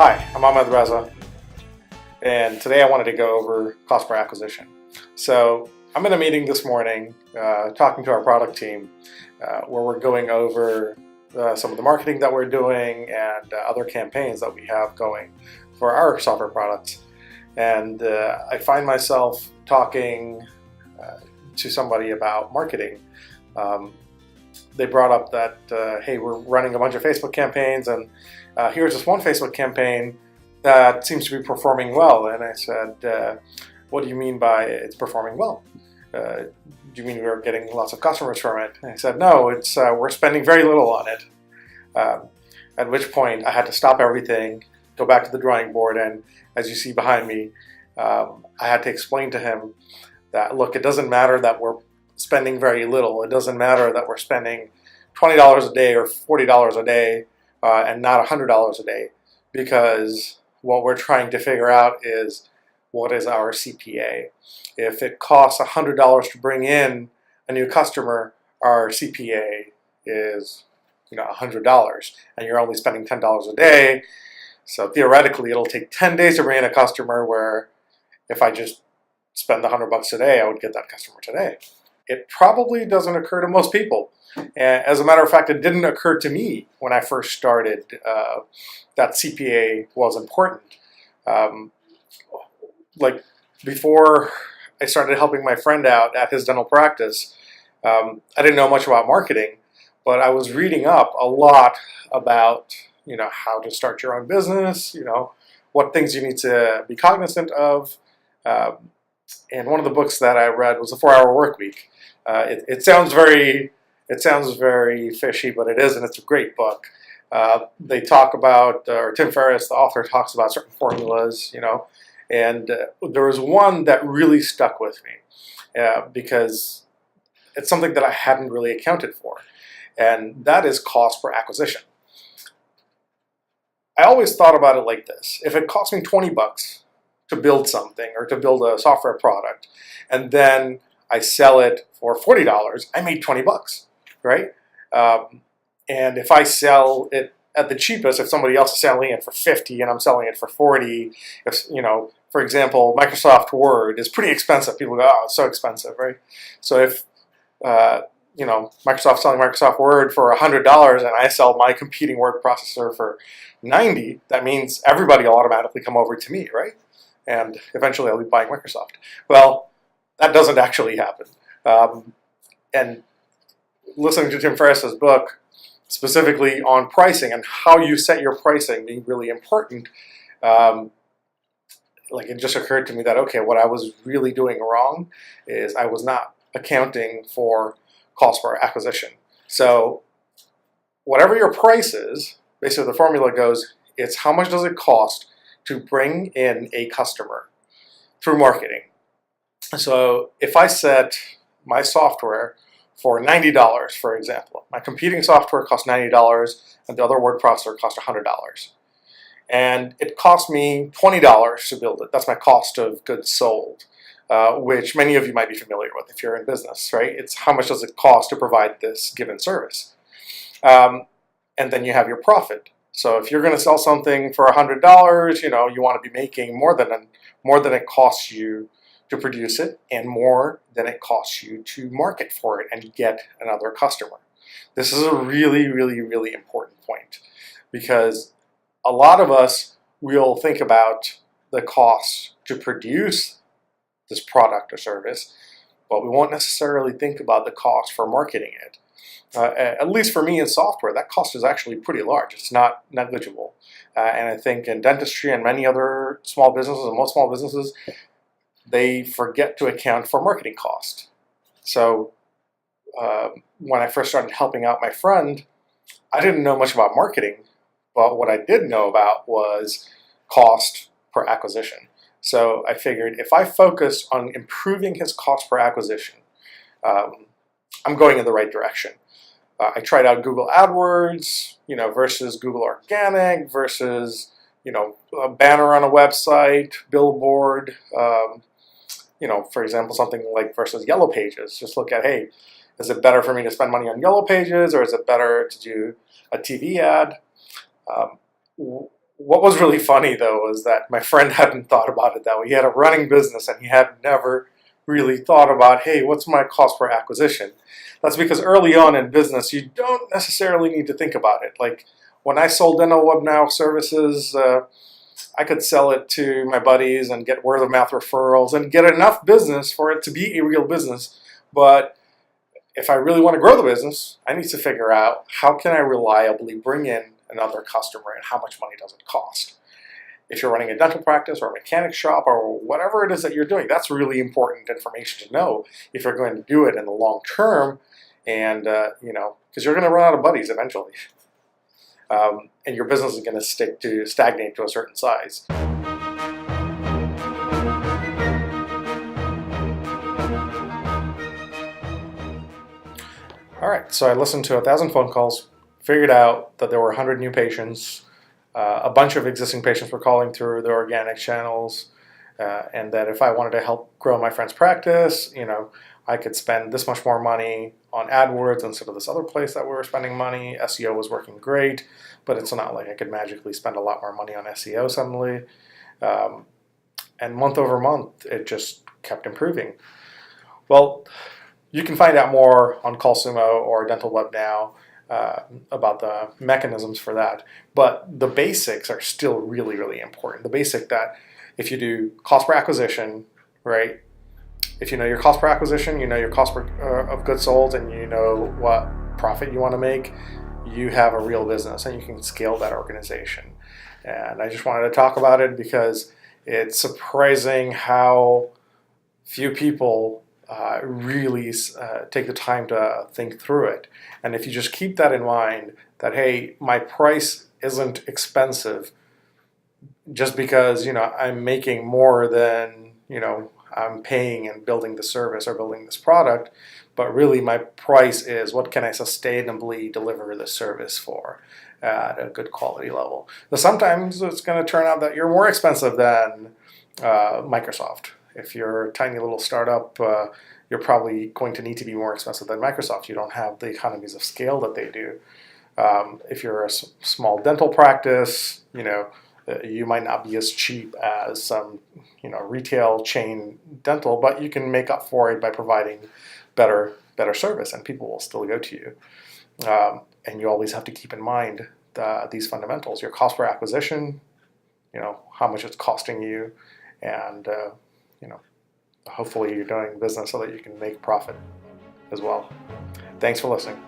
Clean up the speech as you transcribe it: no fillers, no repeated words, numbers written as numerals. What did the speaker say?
Hi, I'm Ahmed Reza, and today I wanted to go over cost per acquisition. So I'm in a meeting this morning talking to our product team where we're going over some of the marketing that we're doing and other campaigns that we have going for our software products. And I find myself talking to somebody about marketing. They brought up that, hey, we're running a bunch of Facebook campaigns, and here's this one Facebook campaign that seems to be performing well. And I said, what do you mean by it's performing well? Do you mean we're getting lots of customers from it? And I said, no, it's we're spending very little on it. At which point I had to stop everything, go back to the drawing board, and as you see behind me, I had to explain to him that, look, it doesn't matter that we're spending very little. It doesn't matter that we're spending $20 a day or $40 a day and not $100 a day, because what we're trying to figure out is what is our CPA. If it costs $100 to bring in a new customer, our CPA is $100, and you're only spending $10 a day. So theoretically, it'll take 10 days to bring in a customer, where if I just spend the $100 a day, I would get that customer today. It probably doesn't occur to most people. As a matter of fact, it didn't occur to me when I first started that CPA was important. Like before I started helping my friend out at his dental practice, I didn't know much about marketing, but I was reading up a lot about how to start your own business, what things you need to be cognizant of. And one of the books that I read was The 4-Hour Workweek. It sounds very fishy, but it isn't. It's a great book. They talk about, or Tim Ferriss, the author, talks about certain formulas, and there was one that really stuck with me because it's something that I hadn't really accounted for, and that is cost per acquisition. I always thought about it like this: if it cost me $20 to build something or to build a software product, and then I sell it for $40, I made $20, right? And if I sell it at the cheapest, if somebody else is selling it for $50 and I'm selling it for $40, if for example, Microsoft Word is pretty expensive. People go, oh, it's so expensive, right? So if Microsoft's selling Microsoft Word for $100 and I sell my competing word processor for $90, that means everybody will automatically come over to me, right? And eventually I'll be buying Microsoft. Well, that doesn't actually happen. And listening to Tim Ferriss's book, specifically on pricing and how you set your pricing being really important, it just occurred to me that, okay, what I was really doing wrong is I was not accounting for cost per acquisition. So whatever your price is, basically the formula goes, it's how much does it cost to bring in a customer through marketing. So if I set my software for $90, for example, my competing software costs $90 and the other word processor costs $100. And it cost me $20 to build it. That's my cost of goods sold, which many of you might be familiar with if you're in business, right? It's how much does it cost to provide this given service. And then you have your profit. So if you're going to sell something for $100, you want to be making more than it costs you to produce it, and more than it costs you to market for it and get another customer. This is a really, really, really important point, because a lot of us will think about the cost to produce this product or service, but we won't necessarily think about the cost for marketing it. At least for me in software, that cost is actually pretty large. It's not negligible. And I think in dentistry and many other small businesses, and most small businesses, they forget to account for marketing cost. So when I first started helping out my friend, I didn't know much about marketing, but what I did know about was cost per acquisition. So I figured if I focus on improving his cost per acquisition, I'm going in the right direction. I tried out Google AdWords, versus Google Organic, versus, a banner on a website, billboard, for example, something like versus Yellow Pages. Just look at, hey, is it better for me to spend money on Yellow Pages, or is it better to do a TV ad? What was really funny though was that my friend hadn't thought about it that way. He had a running business and he had never really thought about, hey, what's my cost per acquisition? That's because early on in business, you don't necessarily need to think about it. Like when I sold Dental Web Now services, I could sell it to my buddies and get word of mouth referrals and get enough business for it to be a real business. But if I really want to grow the business, I need to figure out how can I reliably bring in another customer and how much money does it cost. If you're running a dental practice or a mechanic shop or whatever it is that you're doing, that's really important information to know if you're going to do it in the long term, and because you're going to run out of buddies eventually, and your business is going to stagnate to a certain size. All right, so I listened to 1,000 phone calls, figured out that there were 100 new patients. A bunch of existing patients were calling through the organic channels, and that if I wanted to help grow my friend's practice, I could spend this much more money on AdWords instead of this other place that we were spending money. SEO was working great, but it's not like I could magically spend a lot more money on SEO suddenly. And month over month, it just kept improving. Well, you can find out more on CallSumo or Dental Web Now about the mechanisms for that. But the basics are still really, really important. The basic that if you do cost per acquisition, right? If you know your cost per acquisition, you know your cost of goods sold, and you know what profit you want to make, you have a real business and you can scale that organization. And I just wanted to talk about it because it's surprising how few people really take the time to think through it. And if you just keep that in mind, that hey, my price isn't expensive just because I'm making more than I'm paying and building the service or building this product, but really my price is what can I sustainably deliver the service for at a good quality level. So sometimes it's going to turn out that you're more expensive than Microsoft. If you're a tiny little startup, you're probably going to need to be more expensive than Microsoft. You don't have the economies of scale that they do. If you're a small dental practice, you might not be as cheap as some retail chain dental, but you can make up for it by providing better service, and people will still go to you. And you always have to keep in mind these fundamentals: your cost per acquisition, how much it's costing you, and hopefully you're doing business so that you can make profit as well. Thanks for listening.